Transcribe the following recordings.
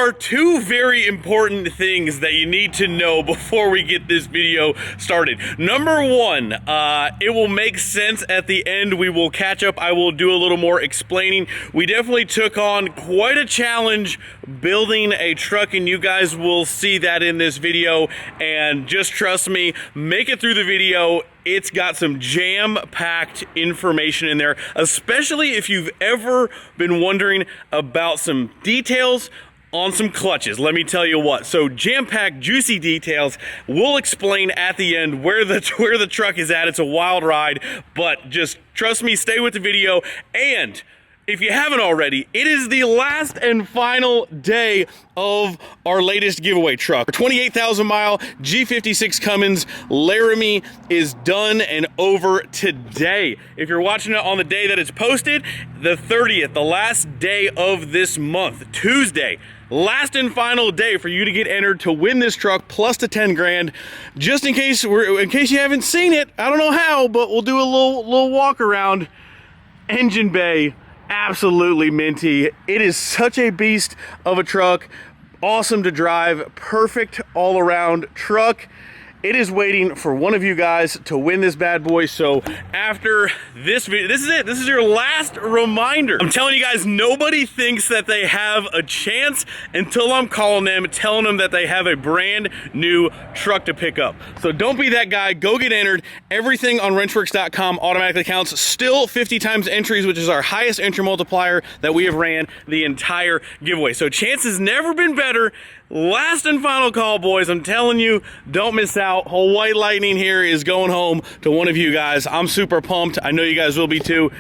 are two very important things that you need to know before we get this video started. Number one, it will make sense at the end. We will catch up. I will do a little more explaining. We definitely took on quite a challenge building a truck, and you guys will see that in this video. And just trust me, make it through the video. It's got some jam-packed information in there, especially if you've ever been wondering about some details on some clutches. Let me tell you what. So jam-packed, juicy details. We'll explain at the end where the truck is at. It's a wild ride, but just trust me, stay with the video. And if you haven't already, it is the last and final day of our latest giveaway truck. Our 28,000 mile G56 Cummins Laramie is done and over today. If you're watching it on the day that it's posted, the 30th, the last day of this month, Tuesday, last and final day for you to get entered to win this truck plus the 10 grand. Just in case you haven't seen it, I don't know how, but we'll do a little walk around. Engine bay, absolutely minty. It is such a beast of a truck. Awesome to drive, perfect all around truck. It is waiting for one of you guys to win this bad boy. So after this video, this is it. This is your last reminder. I'm telling you guys, nobody thinks that they have a chance until I'm calling them, telling them that they have a brand new truck to pick up. So don't be that guy. Go get entered. Everything on wrenchworks.com automatically counts. Still 50 times entries, which is our highest entry multiplier that we have ran the entire giveaway. So chance has never been better. Last and final call, boys. I'm telling you, don't miss out. Whole White Lightning here is going home to one of you guys. I'm super pumped. I know you guys will be too.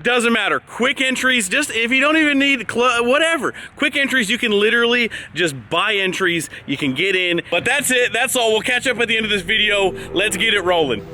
Doesn't matter. Quick entries, just if you don't even need whatever. Quick entries, you can literally just buy entries. You can get in. But that's it. That's all. We'll catch up at the end of this video. Let's get it rolling.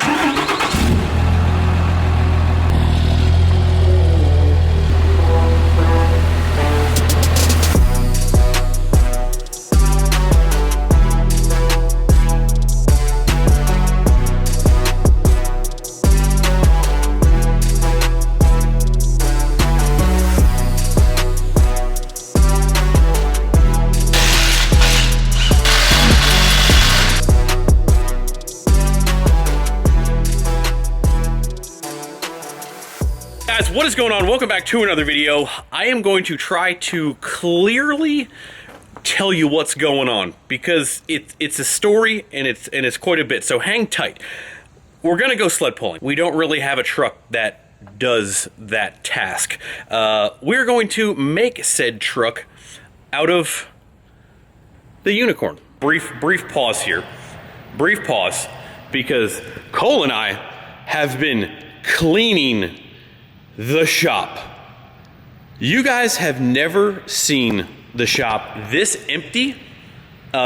Guys, what is going on? Welcome back to another video. I am going to try to clearly tell you what's going on because it's a story and it's quite a bit. So hang tight. We're gonna go sled pulling. We don't really have a truck that does that task. We're going to make said truck out of the Unicorn. Brief pause here. Brief pause because Cole and I have been cleaning the shop. You guys have never seen the shop this empty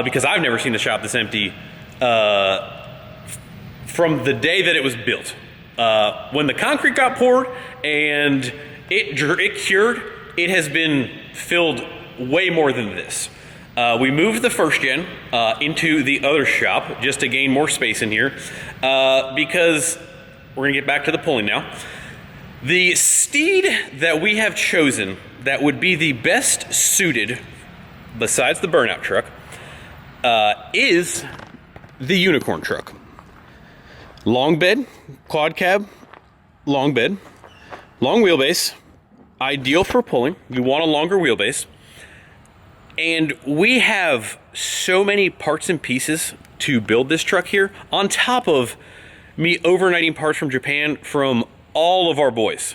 because I've never seen the shop this empty from the day that it was built. When the concrete got poured and it cured, it has been filled way more than this. We moved the first gen into the other shop just to gain more space in here because we're gonna get back to the pulling now. The steed that we have chosen that would be the best suited, besides the burnout truck, is the Unicorn truck. Long bed, quad cab, long bed, long wheelbase, ideal for pulling. You want a longer wheelbase. And we have so many parts and pieces to build this truck here, on top of me overnighting parts from Japan from all of our boys.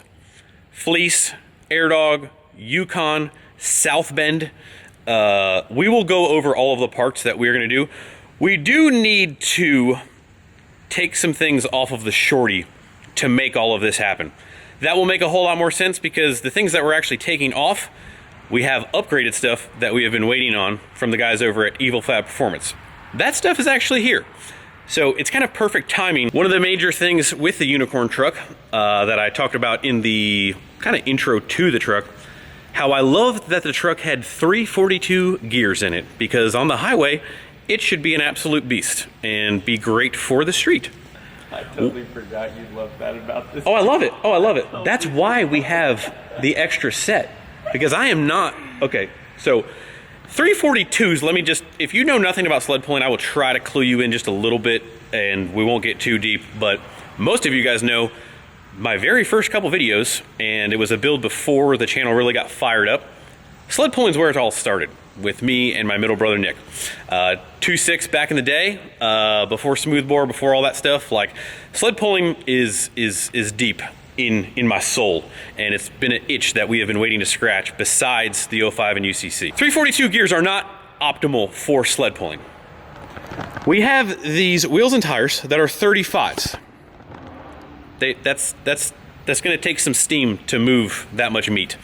Fleece, AirDog, Yukon, South Bend. We will go over all of the parts that we're gonna do. We do need to take some things off of the Shorty to make all of this happen. That will make a whole lot more sense because the things that we're actually taking off, we have upgraded stuff that we have been waiting on from the guys over at Evil Fab Performance. That stuff is actually here. So it's kind of perfect timing. One of the major things with the Unicorn truck that I talked about in the kind of intro to the truck, how I loved that the truck had 342 gears in it, because on the highway, it should be an absolute beast and be great for the street. I totally forgot you loved that about this. Oh, I love it. Oh, I love it. That's why we have the extra set, because I am not, okay, so 342s, let me just, if you know nothing about sled pulling, I will try to clue you in just a little bit, and we won't get too deep, but most of you guys know my very first couple videos, and it was a build before the channel really got fired up. Sled pulling is where it all started, with me and my middle brother Nick. 2.6 back in the day, before smoothbore, before all that stuff. Like, sled pulling is deep in my soul, and it's been an itch that we have been waiting to scratch besides the 05 and UCC. 342 gears are not optimal for sled pulling. We have these wheels and tires that are 35s. That's going to take some steam to move that much meat.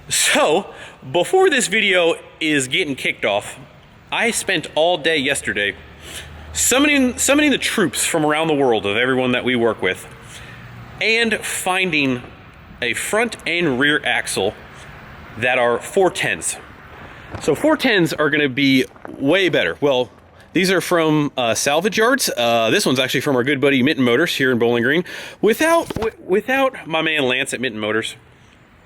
So before this video is getting kicked off, I spent all day yesterday summoning the troops from around the world of everyone that we work with, and finding a front and rear axle that are 410s. So 410s are going to be way better. Well, these are from salvage yards. This one's actually from our good buddy Mitten Motors here in Bowling Green. Without my man Lance at Mitten Motors,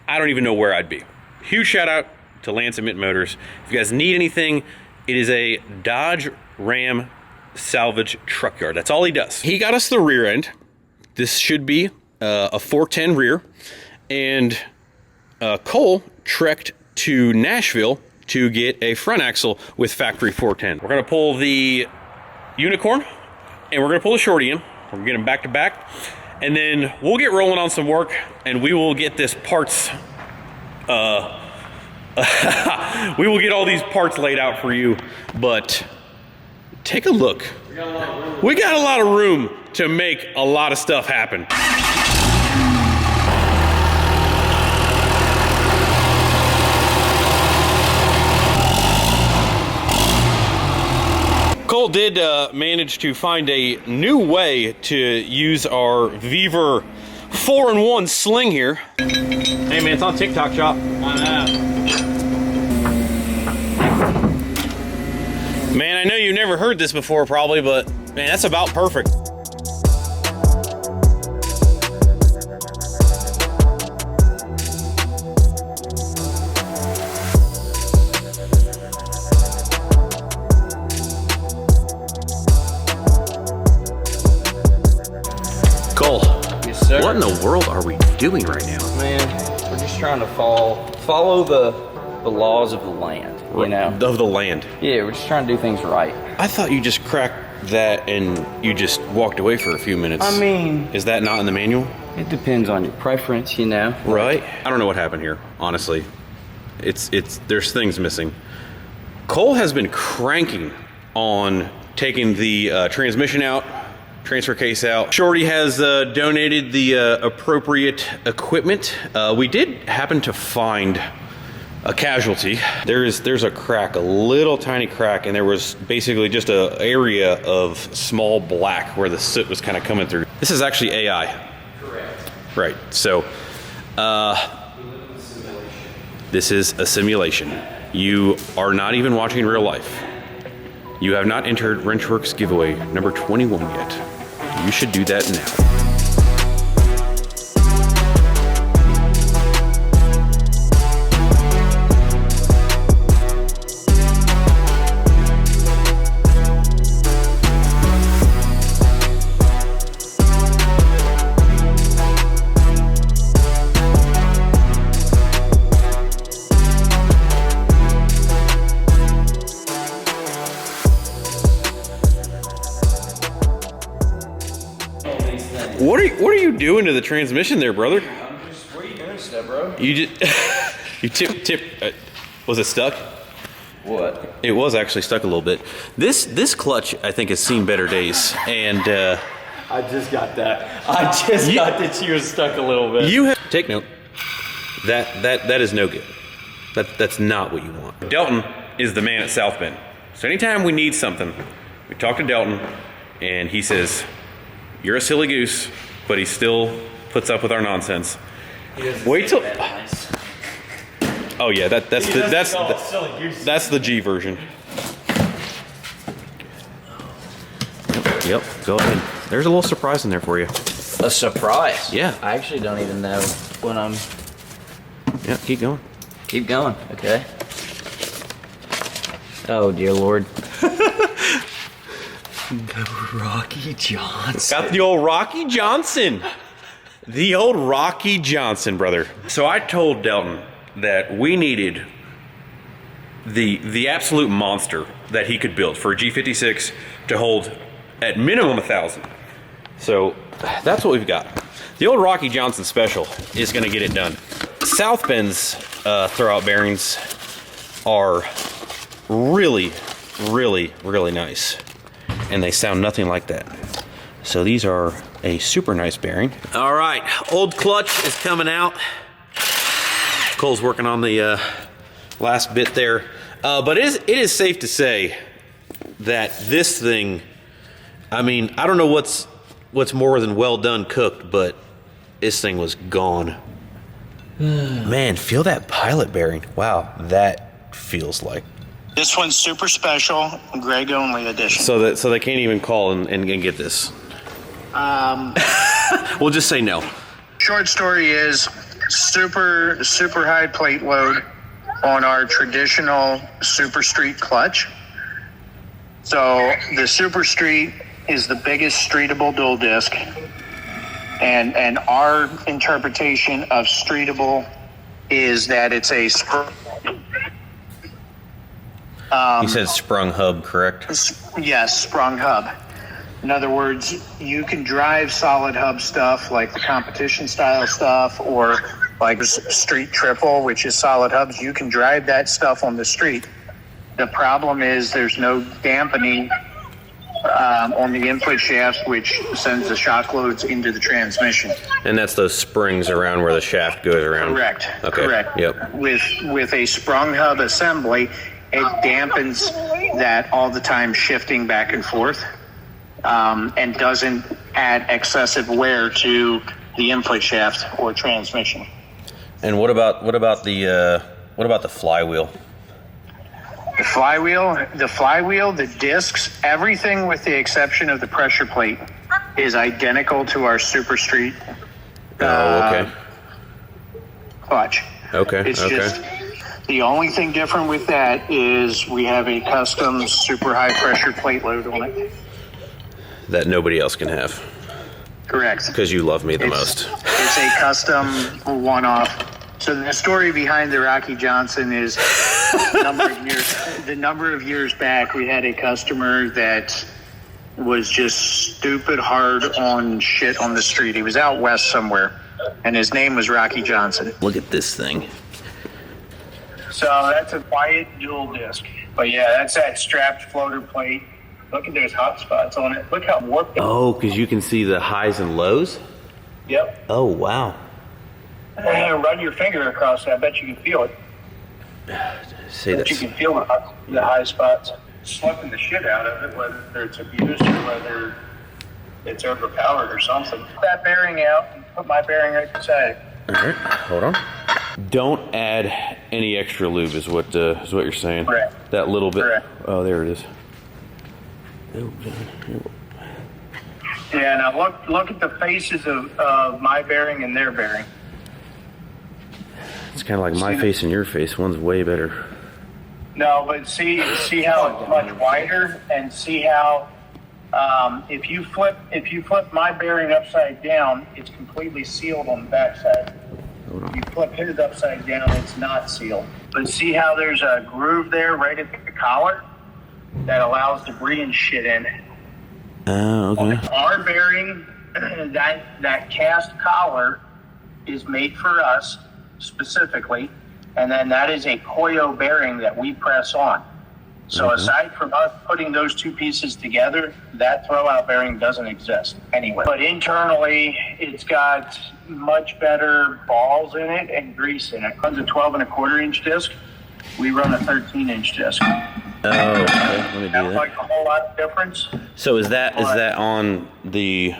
I don't even know where I'd be. Huge shout out to Lance at Mitten Motors. If you guys need anything, it is a Dodge Ram salvage truck yard. That's all he does. He got us the rear end. This should be a 410 rear, and Cole trekked to Nashville to get a front axle with factory 410. We're gonna pull the Unicorn, and we're gonna pull the Shorty in. We're gonna get them back to back, and then we'll get rolling on some work, and we will get this parts, we will get all these parts laid out for you, but take a look. We got a lot of room to make a lot of stuff happen. Cole did manage to find a new way to use our Veaver 4-in-1 sling here. Hey man, it's on TikTok Shop. Why not? Man, I know you've never heard this before probably, but man, that's about perfect. Cole, Yes, sir. what in the world are we doing right now? Man, we're just trying to follow the laws of the land, you know? Of the land. Yeah, we're just trying to do things right. I thought you just cracked that and you just walked away for a few minutes. I mean, Is that not in the manual? it depends on your preference, you know? Right? I don't know what happened here, honestly. There's things missing. Cole has been cranking on taking the transmission out, transfer case out. Shorty has donated the appropriate equipment. We did happen to find a casualty. There's a crack, a little tiny crack, and there was basically just an area of small black where the soot was kind of coming through. This is actually AI. Correct. Right, so this is a simulation. You are not even watching real life. You have not entered Wrenchworks giveaway number 21 yet. You should do that now. What are you doing to the transmission there, brother? What are you doing, step bro? You just you tip. Was it stuck? What? It was actually stuck a little bit. This clutch, I think, has seen better days, and I just got that. I just got that you were stuck a little bit. you have take note. That is no good. That's not what you want. Delton is the man at South Bend. So anytime we need something, we talk to Delton, and he says, "You're a silly goose," but he still puts up with our nonsense. Wait till. Oh yeah, that's the G version. Yep, go ahead. There's a little surprise in there for you. A surprise? Yeah. I actually don't even know when I'm... Yeah, keep going. Keep going, okay. Oh dear Lord. The Rocky Johnson. Got the old Rocky Johnson. The old Rocky Johnson, brother. So I told Delton that we needed the absolute monster that he could build for a G56 to hold at minimum 1,000. So that's what we've got. The old Rocky Johnson special is going to get it done. South Bend's throwout bearings are really, really, really nice. And they sound nothing like that. So these are a super nice bearing. All right, old clutch is coming out. Cole's working on the last bit there. But it is safe to say that this thing, I mean, I don't know what's more than well done cooked, but this thing was gone. Man, feel that pilot bearing. Wow, that feels like. This one's super special, Greg only edition. So they can't even call and get this. We'll just say no. Short story is super high plate load on our traditional Super Street clutch. So the Super Street is the biggest streetable dual disc, and our interpretation of streetable is that it's a You said sprung hub, correct? yes, sprung hub. In other words, you can drive solid hub stuff like the competition style stuff, or like street triple, which is solid hubs. You can drive that stuff on the street. The problem is there's no dampening on the input shaft, which sends the shock loads into the transmission. And that's those springs around where the shaft goes around. Correct. Okay. Correct. Yep. With a sprung hub assembly, it dampens that all the time shifting back and forth, and doesn't add excessive wear to the input shaft or transmission. And what about the flywheel? The flywheel, the discs, everything with the exception of the pressure plate is identical to our Super Street Okay. clutch. Okay. It's okay. just the only thing different with that is we have a custom super high pressure plate load on it. That nobody else can have Correct. because you love me the most. It's a custom one-off. So the story behind the Rocky Johnson is the number of years back, we had a customer that was just stupid hard on shit on the street. He was out west somewhere, and his name was Rocky Johnson. Look at this thing. So that's a quiet dual disc. But yeah, that's that strapped floater plate. Look at those hot spots on it. Look how warped it is. Oh, because you can see the highs and lows? Yep. Oh, wow. Run your finger across that. I bet you can feel it. See But you this. can feel the high spots. Slipping the shit out of it, whether it's abused or whether it's overpowered or something. Put that bearing out and put my bearing right beside it. All right, hold on. Don't add any extra lube is what you're saying. Correct. That little bit. Correct. Oh, there it is. Yeah, now look at the faces of my bearing and their bearing. It's kind of like my face and your face. One's way better. No, but see how it's much wider, and see how if you flip my bearing upside down, it's completely sealed on the backside. If you flip his upside down, it's not sealed. But see how there's a groove there right at the collar that allows debris and shit in. Oh, okay. Our bearing, that cast collar is made for us specifically, and then that is a Koyo bearing that we press on. So aside from us putting those two pieces together, that throwout bearing doesn't exist anyway. But internally, it's got much better balls in it and grease in it. It runs a 12 1/4 inch disc. We run a 13-inch disc. Oh, okay. Let me do That that. like a whole lot of difference. So is that on the,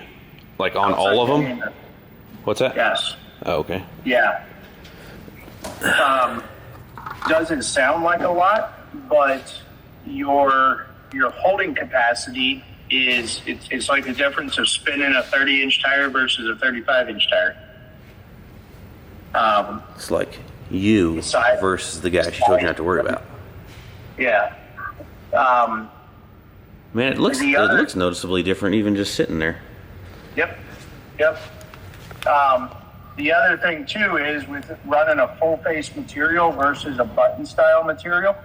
like on all of them? What's that? Yes. Oh, okay. Yeah. Doesn't sound like a lot, but your holding capacity is it's like the difference of spinning a 30-inch tire versus a 35-inch tire. It's like you Side- versus the guy she told you not to worry about. Yeah. Man, it looks noticeably different even just sitting there. Yep. The other thing too is with running a full face material versus a button style material,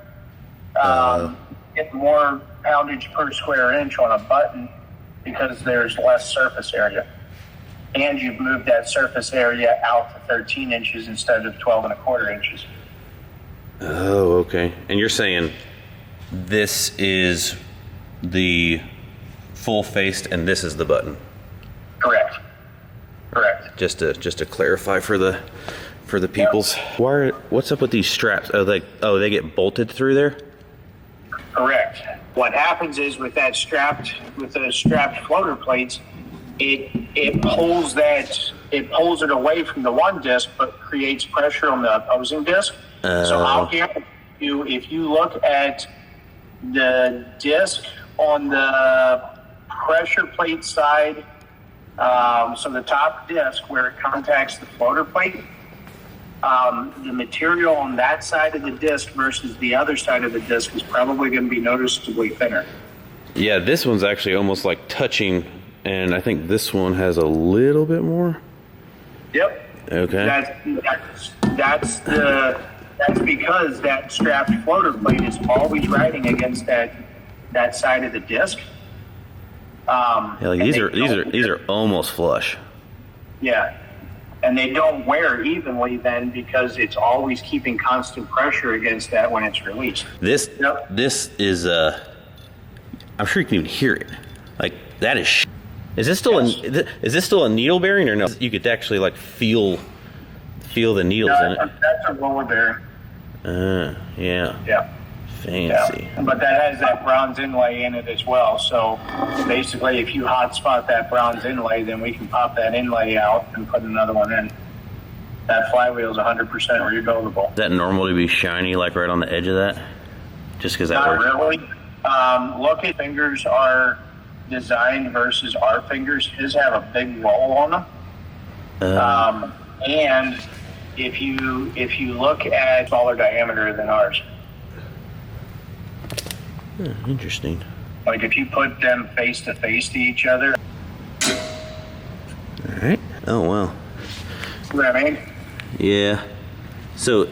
get more poundage per square inch on a button because there's less surface area. And you've moved that surface area out to 13 inches instead of 12.25 inches. Oh, okay. And you're saying this is the full faced and this is the button? Correct. Just to clarify for the peoples. What's up with these straps? They get bolted through there? Correct. What happens is with those strapped floater plates, it pulls it away from the one disc, but creates pressure on the opposing disc. So I'll guarantee you, if you look at the disc on the pressure plate side, so the top disc where it contacts the floater plate, the material on that side of the disc versus the other side of the disc is probably going to be noticeably thinner. Yeah, this one's actually almost like touching, and I think this one has a little bit more. Yep. Okay. That's because that strapped floater plate is always riding against that side of the disc. These are almost flush. Yeah. And they don't wear evenly then because it's always keeping constant pressure against that when it's released. This is I'm sure you can even hear it. Like that is. Is this still a needle bearing or no? You could actually like feel the needles in it. That's a roller bearing. Yeah. Yeah. Fancy. Yeah. But that has that bronze inlay in it as well. So basically, if you hotspot that bronze inlay, then we can pop that inlay out and put another one in. That flywheel is 100% rebuildable. Is that normal to be shiny, like right on the edge of that? Just because that Not works? really. Look at fingers are designed versus our fingers. His have a big roll on them. And if you look at smaller diameter than ours. Interesting. Like if you put them face to face to each other. All right. Oh wow. See what I mean? Yeah. So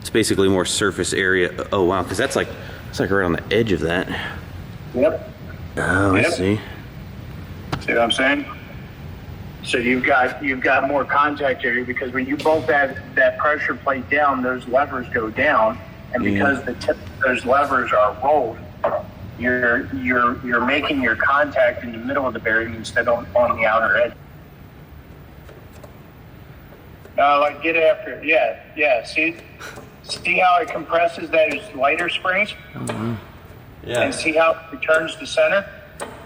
it's basically more surface area. Oh wow, because it's like right on the edge of that. Yep. Oh, I Yep. see. See what I'm saying? So you've got more contact area because when you bolt that pressure plate down, those levers go down, and because the tip of those levers are rolled, you're making your contact in the middle of the bearing instead of on the outer edge. Like get after it. Yeah. See how it compresses those lighter springs? Yeah. And see how it returns to center?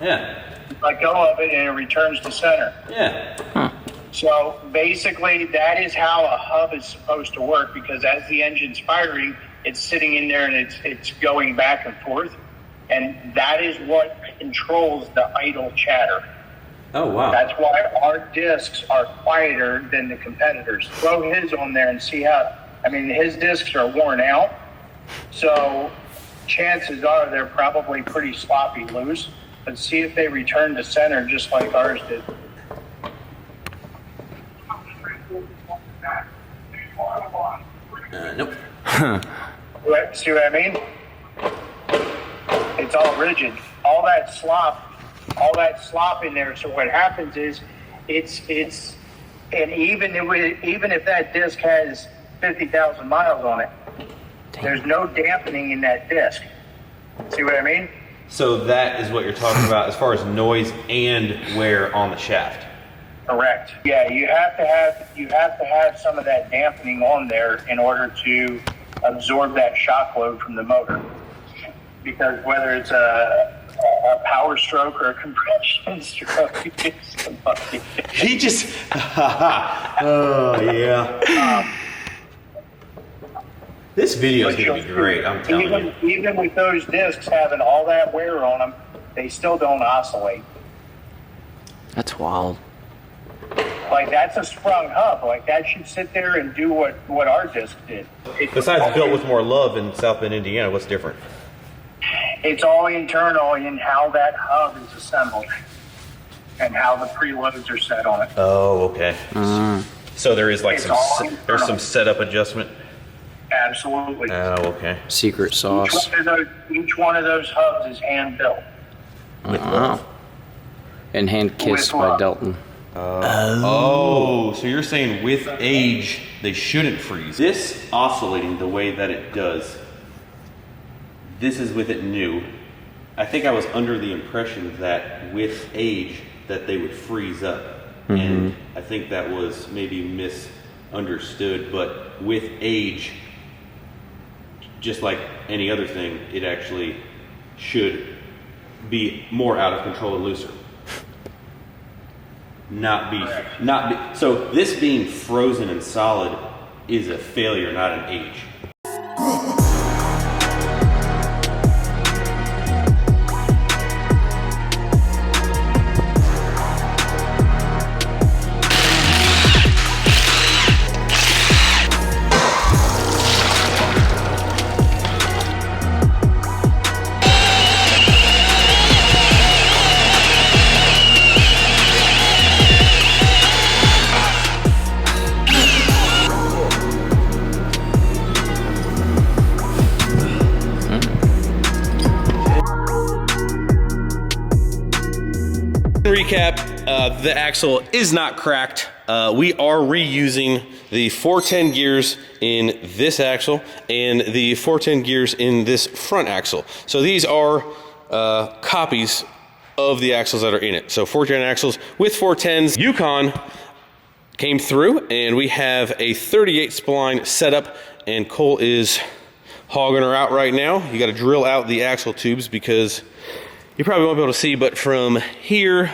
Yeah. Let go of it and it returns to center. Yeah. So basically that is how a hub is supposed to work, because as the engine's firing, it's sitting in there and it's going back and forth. And that is what controls the idle chatter. Oh wow. That's why our discs are quieter than the competitors. Throw his on there and see his discs are worn out. So chances are they're probably pretty sloppy loose. But see if they return to center just like ours did. Nope. See what I mean? It's all rigid. All that slop in there. So what happens is and even if that disc has 50,000 miles on it, there's no dampening in that disc. See what I mean? So that is what you're talking about as far as noise and wear on the shaft. Correct. Yeah, you have to have some of that dampening on there in order to absorb that shock load from the motor. Because whether it's a power stroke or a compression stroke, He just oh yeah. This video is going to be great, I'm telling you. Even with those discs having all that wear on them, they still don't oscillate. That's wild. Like, that's a sprung hub. Like, that should sit there and do what our disc did. Besides built with more love in South Bend, Indiana, what's different? It's all internal in how that hub is assembled and how the preloads are set on it. Oh, okay. So there is like It's all there's internal. some setup adjustment. Absolutely. Oh, okay. Secret sauce. Each one of those hubs is hand built. Wow. And hand kissed With by love. Delton. Oh, so you're saying with age they shouldn't freeze. This oscillating the way that it does, this is with it new. I think I was under the impression that with age that they would freeze up. And I think that was maybe misunderstood, but with age, just like any other thing, it actually should be more out of control and looser. Not be, so this being frozen and solid is a failure, not an age. Recap, the axle is not cracked. We are reusing the 410 gears in this axle and the 410 gears in this front axle. So these are copies of the axles that are in it. So 410 axles with 410s. Yukon came through and we have a 38 spline setup, and Cole is hogging her out right now. You got to drill out the axle tubes because you probably won't be able to see, but from here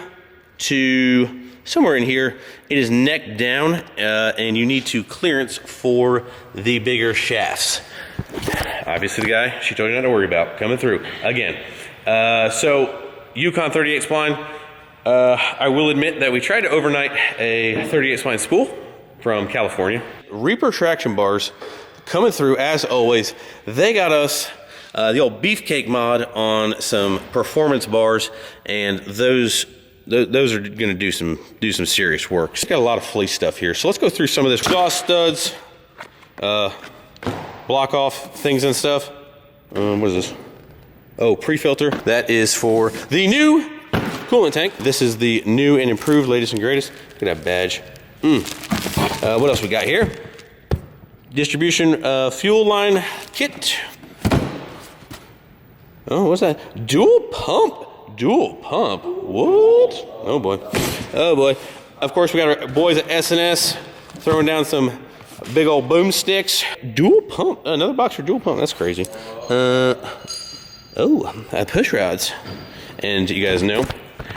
to somewhere in here, it is neck down, and you need to clearance for the bigger shafts. Obviously the guy she told you not to worry about coming through again. So Yukon 38 spline, I will admit that we tried to overnight a 38 spline spool from California. Reaper traction bars coming through as always. They got us the old beefcake mod on some performance bars, and those are going to do some serious work. It's got a lot of fleece stuff here, so let's go through some of this. Exhaust studs, block off things and stuff. What is this? Oh, pre-filter. That is for the new coolant tank. This is the new and improved, latest and greatest. Look at that badge. What else we got here? Distribution fuel line kit. Oh, what's that? Dual pump. What? Oh boy. Oh boy. Of course, we got our boys at S&S throwing down some big old boomsticks. Dual pump. Another box for dual pump. That's crazy. Push rods. And you guys know.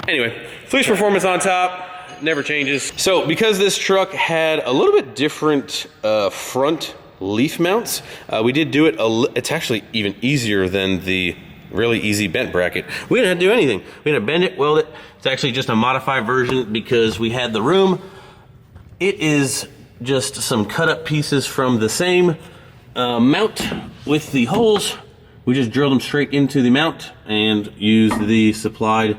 Anyway, fleece performance on top. Never changes. So because this truck had a little bit different front leaf mounts, we did do it. It's actually even easier than the really easy bent bracket. We didn't have to do anything. We didn't bend it, weld it. It's actually just a modified version because we had the room. It is just some cut up pieces from the same mount with the holes. We just drilled them straight into the mount and used the supplied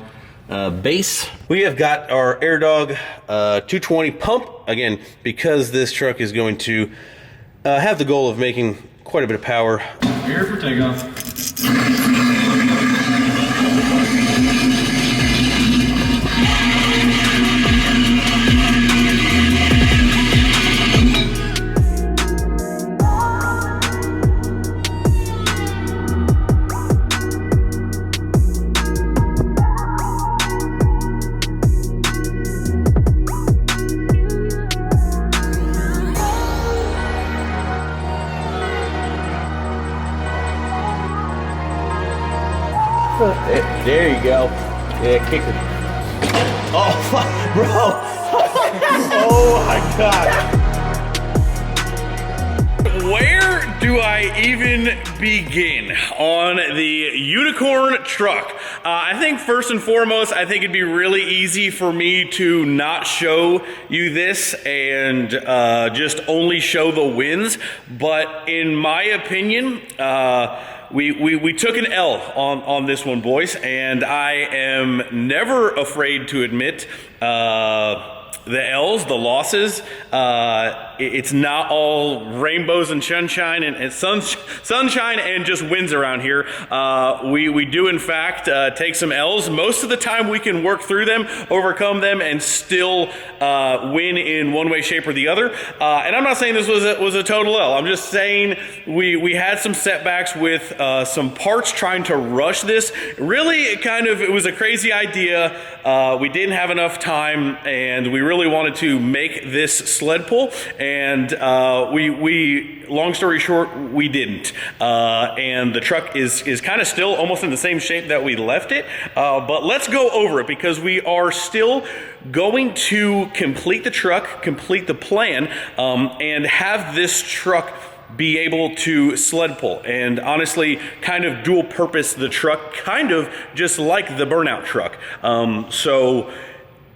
base. We have got our AirDog 220 pump, again, because this truck is going to have the goal of making quite a bit of power. Here for takeoff. There you go. Yeah, kick it. Oh, bro. Oh my God. Where do I even begin on the Unicorn truck? I think first and foremost, I think it'd be really easy for me to not show you this and just only show the wins. But in my opinion, we took an L on this one, boys, and I am never afraid to admit the L's, the losses. It's not all rainbows and sunshine and sunshine and just wins around here. We do in fact take some L's. Most of the time we can work through them, overcome them, and still win in one way, shape, or the other. And I'm not saying this was a total L. I'm just saying we had some setbacks with some parts trying to rush this. Really, it was a crazy idea. We didn't have enough time, and we really wanted to make this sled pull, and we long story short, we didn't. And the truck is kind of still almost in the same shape that we left it. But let's go over it, because we are still going to complete the truck, complete the plan, and have this truck be able to sled pull, and honestly kind of dual purpose the truck, kind of just like the burnout truck. So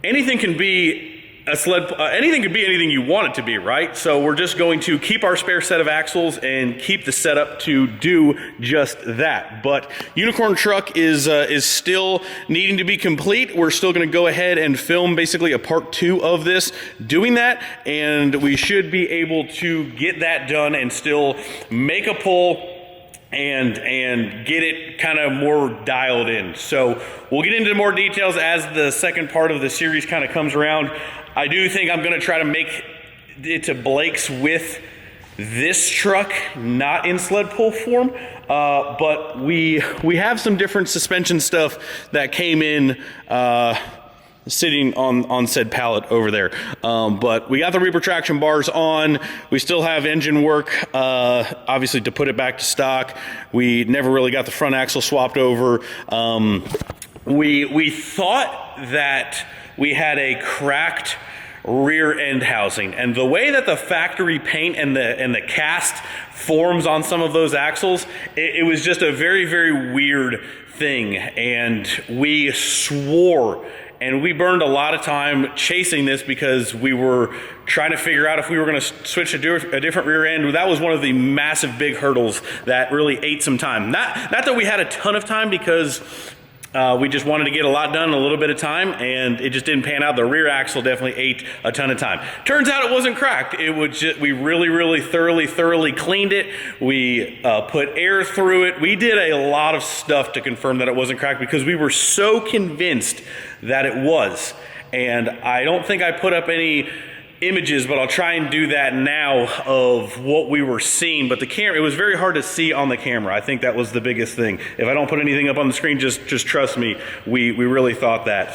anything can be a sled, anything could be anything you want it to be, right? So we're just going to keep our spare set of axles and keep the setup to do just that. But Unicorn truck is still needing to be complete. We're still going to go ahead and film basically a part 2 of this, doing that, and we should be able to get that done and still make a pull and get it kind of more dialed in. So we'll get into more details as the second part of the series kind of comes around. I do think I'm going to try to make it to Blake's with this truck, not in sled pull form, but we have some different suspension stuff that came in sitting on said pallet over there. But we got the Reaper traction bars on. We still have engine work, obviously, to put it back to stock. We never really got the front axle swapped over. We thought that we had a cracked rear end housing, and the way that the factory paint and the cast forms on some of those axles, it was just a very, very weird thing, and we swore and we burned a lot of time chasing this because we were trying to figure out if we were going to switch to a different rear end. That was one of the massive big hurdles that really ate some time. Not that we had a ton of time, because we just wanted to get a lot done in a little bit of time, and it just didn't pan out. The rear axle definitely ate a ton of time. Turns out it wasn't cracked. It was just, we really thoroughly cleaned it. We put air through it. We did a lot of stuff to confirm that it wasn't cracked, because we were so convinced that it was. And I don't think I put up any images, but I'll try and do that now of what we were seeing. But the camera, it was very hard to see on the camera. I think that was the biggest thing. If I don't put anything up on the screen, just trust me, we really thought that.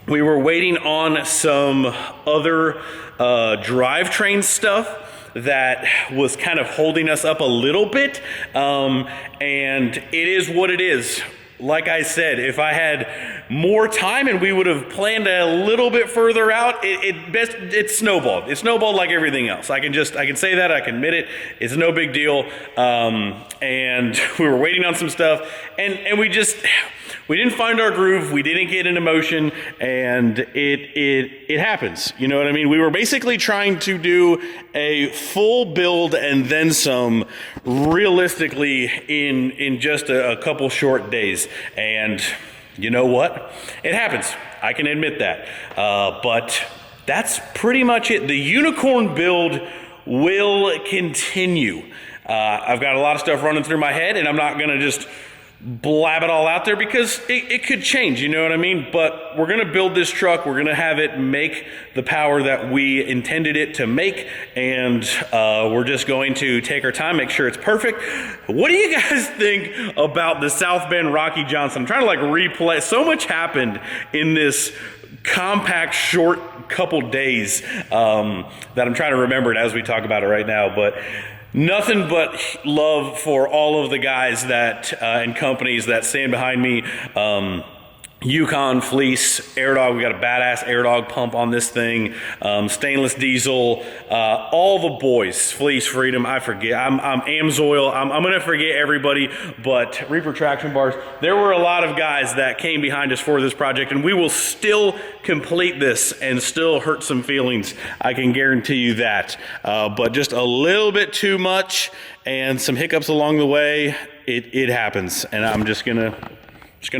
We were waiting on some other drivetrain stuff that was kind of holding us up a little bit, and it is what it is. Like I said, if I had more time and we would have planned a little bit further out, it snowballed. It snowballed like everything else. I can say that, I can admit it. It's no big deal. And we were waiting on some stuff, and we didn't find our groove. We didn't get into motion, and it happens. You know what I mean? We were basically trying to do a full build and then some, realistically, in just a couple short days. And you know what? It happens. I can admit that. But that's pretty much it. The Unicorn build will continue. I've got a lot of stuff running through my head, and I'm not going to just blab it all out there, because it could change, you know what I mean? But we're going to build this truck. We're going to have it make the power that we intended it to make, and we're just going to take our time, make sure it's perfect. What do you guys think about the South Bend Rocky Johnson? I'm trying to replay. So much happened in this compact, short couple days that I'm trying to remember it as we talk about it right now. But nothing but love for all of the guys that and companies that stand behind me. Yukon fleece air dog. We got a badass air dog pump on this thing. Stainless diesel. All the boys. Fleece, Freedom. I forget. I'm Amsoil. I'm gonna forget everybody. But Reaper traction bars. There were a lot of guys that came behind us for this project, and we will still complete this and still hurt some feelings. I can guarantee you that. But just a little bit too much and some hiccups along the way. It happens, and I'm just gonna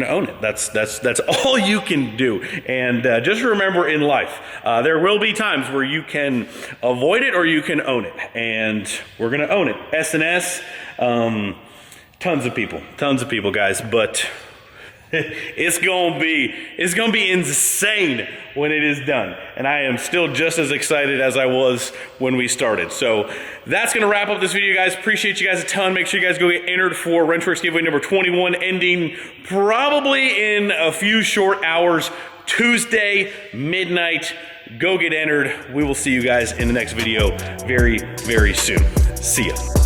own it. That's all you can do. And just remember in life, there will be times where you can avoid it or you can own it. And we're gonna own it. S&S, tons of people, guys. But it's gonna be insane when it is done. And I am still just as excited as I was when we started. So that's gonna wrap up this video, guys. Appreciate you guys a ton. Make sure you guys go get entered for Wrenchworks giveaway number 21, ending probably in a few short hours, Tuesday, midnight. Go get entered. We will see you guys in the next video very, very soon. See ya.